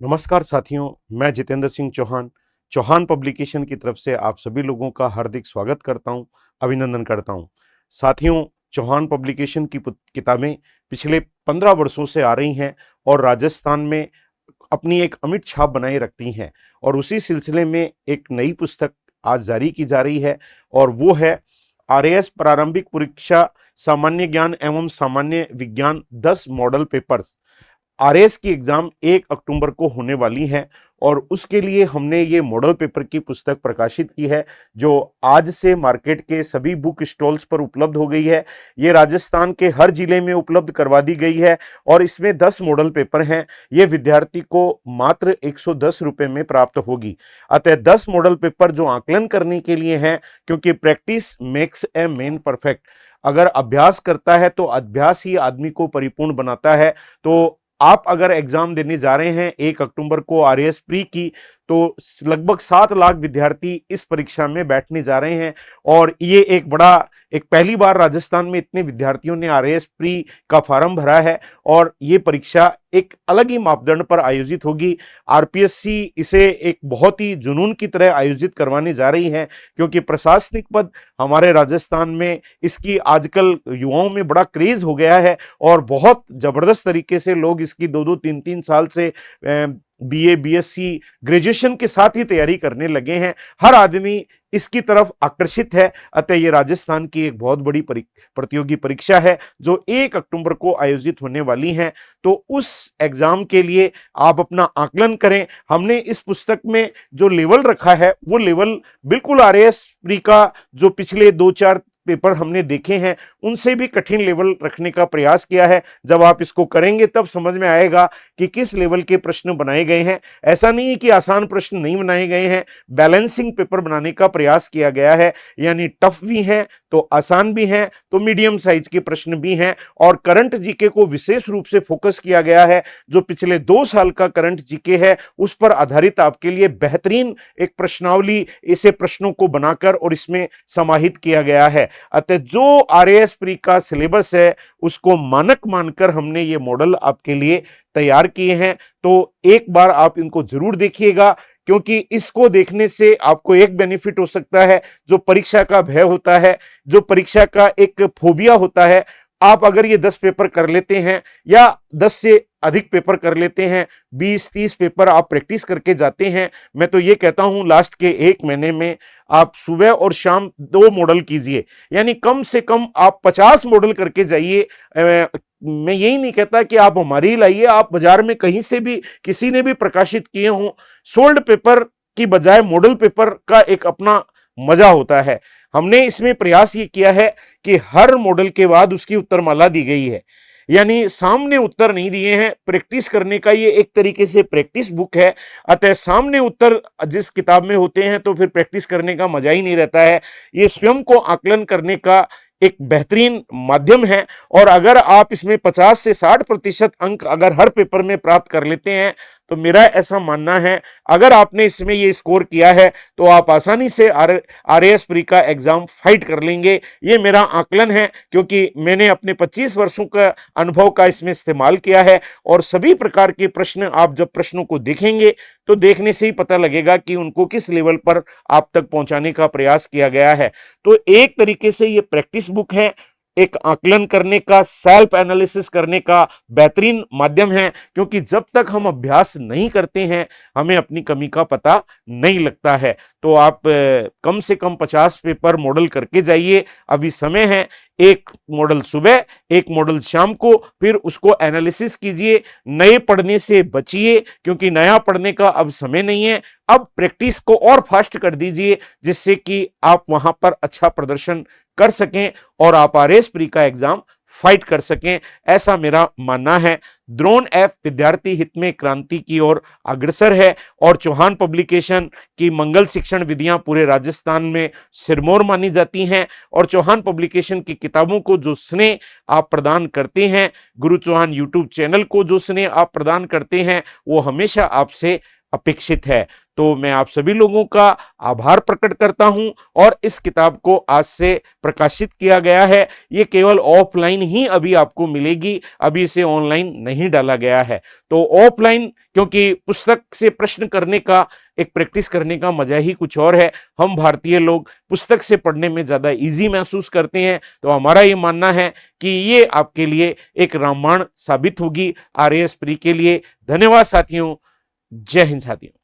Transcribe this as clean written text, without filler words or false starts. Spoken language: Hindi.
नमस्कार साथियों, मैं जितेंद्र सिंह चौहान चौहान पब्लिकेशन की तरफ से आप सभी लोगों का हार्दिक स्वागत करता हूं, अभिनंदन करता हूं। साथियों, चौहान पब्लिकेशन की किताबें पिछले 15 वर्षों से आ रही हैं और राजस्थान में अपनी एक अमिट छाप बनाए रखती हैं और उसी सिलसिले में एक नई पुस्तक आज जारी की जा रही है और वो है आरएएस प्रारंभिक परीक्षा सामान्य ज्ञान एवं सामान्य विज्ञान 10 मॉडल पेपर्स। आरएएस की एग्जाम 1 अक्टूबर को होने वाली है और उसके लिए हमने ये मॉडल पेपर की पुस्तक प्रकाशित की है जो आज से मार्केट के सभी बुक स्टॉल्स पर उपलब्ध हो गई है। ये राजस्थान के हर जिले में उपलब्ध करवा दी गई है और इसमें 10 मॉडल पेपर हैं। ये विद्यार्थी को मात्र 110 रुपये में प्राप्त होगी। अतः 10 मॉडल पेपर जो आकलन करने के लिए हैं, क्योंकि practice makes a man perfect. अगर अभ्यास करता है तो अभ्यास ही आदमी को परिपूर्ण बनाता है। तो आप अगर एग्जाम देने जा रहे हैं 1 अक्टूबर को आरएएस प्री की, तो लगभग 7 लाख विद्यार्थी इस परीक्षा में बैठने जा रहे हैं और ये एक पहली बार राजस्थान में इतने विद्यार्थियों ने आरएएस प्री का फॉर्म भरा है और ये परीक्षा एक अलग ही मापदंड पर आयोजित होगी। आरपीएससी इसे एक बहुत ही जुनून की तरह आयोजित करवाने जा रही है, क्योंकि प्रशासनिक पद हमारे राजस्थान में इसकी आजकल युवाओं में बड़ा क्रेज हो गया है और बहुत जबरदस्त तरीके से लोग इसकी 2-2 3-3 साल से बीए बीएससी ग्रेजुएशन के साथ ही तैयारी करने लगे हैं। हर आदमी इसकी तरफ आकर्षित है। अतः ये राजस्थान की एक बहुत बड़ी प्रतियोगी परीक्षा है जो 1 अक्टूबर को आयोजित होने वाली है। तो उस एग्जाम के लिए आप अपना आकलन करें। हमने इस पुस्तक में जो लेवल रखा है वो लेवल बिल्कुल आरएएस प्री का जो पिछले 2-4 पेपर हमने देखे हैं उनसे भी कठिन लेवल रखने का प्रयास किया है। जब आप इसको करेंगे तब समझ में आएगा कि किस लेवल के प्रश्न बनाए गए हैं। ऐसा नहीं है कि आसान प्रश्न नहीं बनाए गए हैं, बैलेंसिंग पेपर बनाने का प्रयास किया गया है, यानी टफ भी हैं तो आसान भी हैं तो मीडियम साइज के प्रश्न भी हैं। और करंट जीके को विशेष रूप से फोकस किया गया है। जो पिछले 2 साल का करंट जीके है उस पर आधारित आपके लिए बेहतरीन एक प्रश्नावली इसे प्रश्नों को बनाकर और इसमें समाहित किया गया है। अतः जो आरएएस प्री का सिलेबस है उसको मानक मानकर हमने ये मॉडल आपके लिए तैयार किए हैं। तो एक बार आप इनको जरूर देखिएगा, क्योंकि इसको देखने से आपको एक बेनिफिट हो सकता है। जो परीक्षा का भय होता है, जो परीक्षा का एक फोबिया होता है, आप अगर ये 10 पेपर कर लेते हैं या 10 से अधिक पेपर कर लेते हैं, 20-30 पेपर आप प्रैक्टिस करके जाते हैं, मैं तो ये कहता हूं लास्ट के 1 महीने में आप सुबह और शाम 2 मॉडल कीजिए, यानी कम से कम आप 50 मॉडल करके जाइए। मैं यही नहीं कहता कि आप हमारी लाइए, आप बाजार में कहीं से भी किसी ने भी प्रकाशित किए हों, सोल्ड पेपर की बजाय मॉडल पेपर का एक अपना मजा होता है। हमने इसमें प्रयास ये किया है कि हर मॉडल के बाद उसकी उत्तरमाला दी गई है, यानी सामने उत्तर नहीं दिए हैं। प्रैक्टिस करने का ये एक तरीके से प्रैक्टिस बुक है। अतः सामने उत्तर जिस किताब में होते हैं तो फिर प्रैक्टिस करने का मजा ही नहीं रहता है। ये स्वयं को आकलन करने का एक बेहतरीन माध्यम है और अगर आप इसमें 50 से 60% अंक अगर हर पेपर में प्राप्त कर लेते हैं तो मेरा ऐसा मानना है अगर आपने इसमें ये स्कोर किया है तो आप आसानी से आरएएस प्री का एग्जाम फाइट कर लेंगे। ये मेरा आकलन है, क्योंकि मैंने अपने 25 वर्षों का अनुभव का इसमें इस्तेमाल किया है और सभी प्रकार के प्रश्न आप जब प्रश्नों को देखेंगे तो देखने से ही पता लगेगा कि उनको किस लेवल पर आप तक पहुंचाने का प्रयास किया गया है। तो एक तरीके से ये प्रैक्टिस बुक है, एक आकलन करने का, सेल्फ एनालिसिस करने का बेहतरीन माध्यम है, क्योंकि जब तक हम अभ्यास नहीं करते हैं हमें अपनी कमी का पता नहीं लगता है। तो आप कम से कम 50 पेपर मॉडल करके जाइए, अभी समय है। 1 मॉडल सुबह, 1 मॉडल शाम को, फिर उसको एनालिसिस कीजिए। नए पढ़ने से बचिए, क्योंकि नया पढ़ने का अब समय नहीं है। अब प्रैक्टिस को और फास्ट कर दीजिए जिससे कि आप वहां पर अच्छा प्रदर्शन कर सकें और आप आरएएस प्री का एग्जाम फाइट कर सकें, ऐसा मेरा मानना है। द्रोण एफ विद्यार्थी हित में क्रांति की ओर अग्रसर है और चौहान पब्लिकेशन की मंगल शिक्षण विधियां पूरे राजस्थान में सिरमौर मानी जाती हैं और चौहान पब्लिकेशन की किताबों को जो स्नेह आप प्रदान करते हैं, गुरु चौहान यूट्यूब चैनल को जो स्नेह आप प्रदान करते हैं, वो हमेशा आपसे अपेक्षित है। तो मैं आप सभी लोगों का आभार प्रकट करता हूं। और इस किताब को आज से प्रकाशित किया गया है, ये केवल ऑफलाइन ही अभी आपको मिलेगी, अभी इसे ऑनलाइन नहीं डाला गया है। तो ऑफलाइन, क्योंकि पुस्तक से प्रश्न करने का, एक प्रैक्टिस करने का मजा ही कुछ और है। हम भारतीय लोग पुस्तक से पढ़ने में ज्यादा इजी महसूस करते हैं। तो हमारा ये मानना है कि ये आपके लिए एक रामबाण साबित होगी आरएएस प्री के लिए। धन्यवाद साथियों। जय हिंद साथियों।